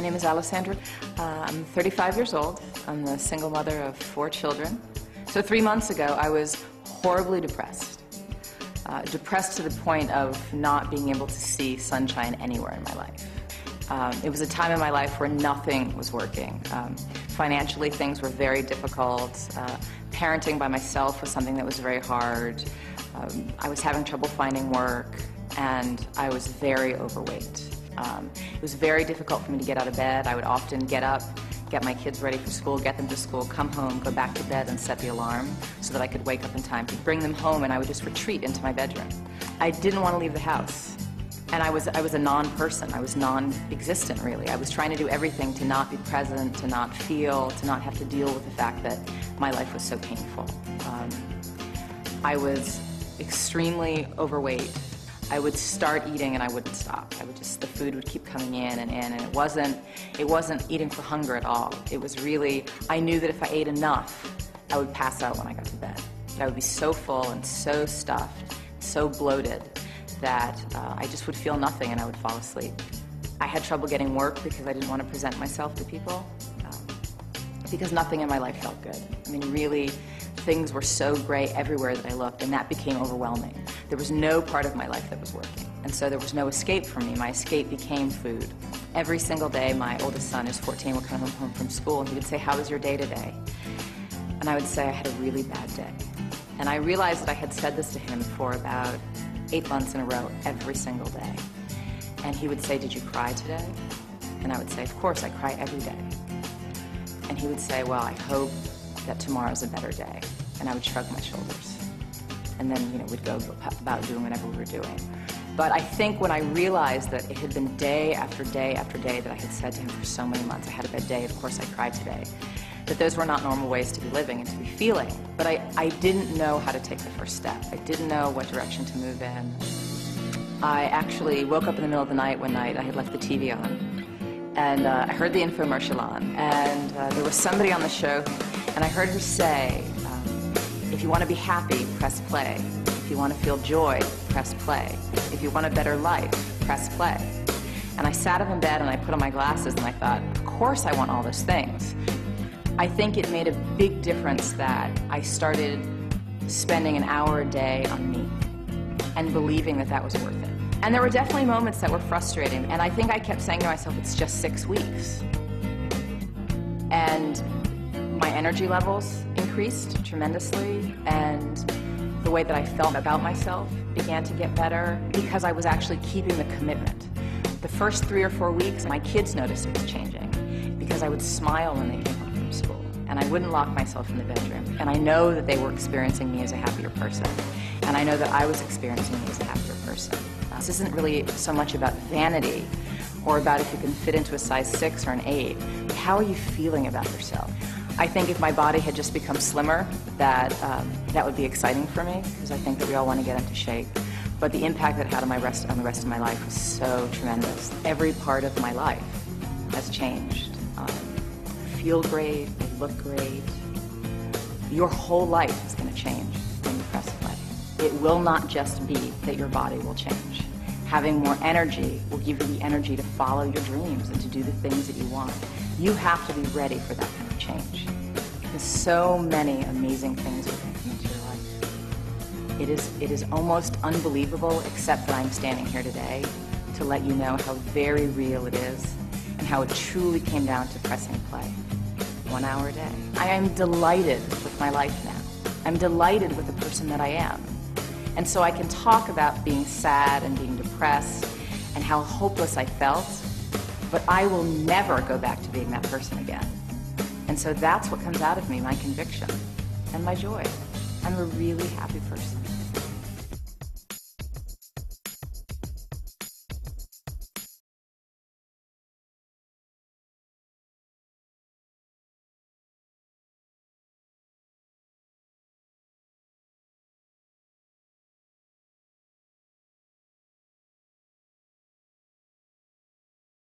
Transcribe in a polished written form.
name is Alessandra. I'm 35 years old. I'm the single mother of 4 children. So 3 months ago, I was horribly depressed. Depressed to the point of not being able to see sunshine anywhere in my life. It was a time in my life where nothing was working. Financially, things were very difficult. Parenting by myself was something that was very hard. I was having trouble finding work, and I was very overweight. It was very difficult for me to get out of bed. I would often get up, get my kids ready for school, get them to school, come home, go back to bed and set the alarm so that I could wake up in time to bring them home, and I would just retreat into my bedroom. I didn't want to leave the house. And I was a non-person. I was non-existent, really. I was trying to do everything to not be present, to not feel, to not have to deal with the fact that my life was so painful. I was extremely overweight. I would start eating and I wouldn't stop. The food would keep coming in, and it wasn't eating for hunger at all. It was really, I knew that if I ate enough, I would pass out when I got to bed. I would be so full and so stuffed, so bloated, that I just would feel nothing and I would fall asleep. I had trouble getting work because I didn't want to present myself to people, because nothing in my life felt good. I mean, really, things were so gray everywhere that I looked, and that became overwhelming. There was no part of my life that was working, and so there was no escape for me. My escape became food. Every single day, my oldest son, who's 14, would come home from school, and he would say, "How was your day today?" And I would say, "I had a really bad day." And I realized that I had said this to him for about 8 months in a row, every single day. And he would say, "Did you cry today?" And I would say, "Of course, I cry every day." And he would say, "Well, I hope that tomorrow's a better day." And I would shrug my shoulders. And then, we'd go about doing whatever we were doing. But I think when I realized that it had been day after day after day that I had said to him for so many months, "I had a bad day, of course I cried today," that those were not normal ways to be living and to be feeling. But I didn't know how to take the first step. I didn't know what direction to move in. I actually woke up in the middle of the night one night. I had left the TV on, and I heard the infomercial on, and there was somebody on the show, and I heard her say, "If you want to be happy, press play. If you want to feel joy, press play. If you want a better life, press play." And I sat up in bed and I put on my glasses and I thought, of course I want all those things. I think it made a big difference that I started spending an hour a day on me and believing that that was worth it. And there were definitely moments that were frustrating, and I think I kept saying to myself, it's just 6 weeks. And my energy levels increased tremendously, and the way that I felt about myself began to get better because I was actually keeping the commitment. The first 3 or 4 weeks, my kids noticed it was changing because I would smile when they came home from school, and I wouldn't lock myself in the bedroom. And I know that they were experiencing me as a happier person, and I know that I was experiencing me as a happier person. This isn't really so much about vanity or about if you can fit into a size 6 or an 8, but how are you feeling about yourself? I think if my body had just become slimmer, that would be exciting for me, because I think that we all want to get into shape. But the impact that it had on the rest of my life was so tremendous. Every part of my life has changed. You feel great, you look great. Your whole life is going to change when you press play. It will not just be that your body will change. Having more energy will give you the energy to follow your dreams and to do the things that you want. You have to be ready for that kind of change. Because so many amazing things are going to come into your life. It is almost unbelievable, except that I'm standing here today to let you know how very real it is and how it truly came down to pressing play. 1 hour a day. I am delighted with my life now. I'm delighted with the person that I am. And so I can talk about being sad and being depressed and how hopeless I felt, but I will never go back to being that person again. And so that's what comes out of me, my conviction and my joy. I'm a really happy person.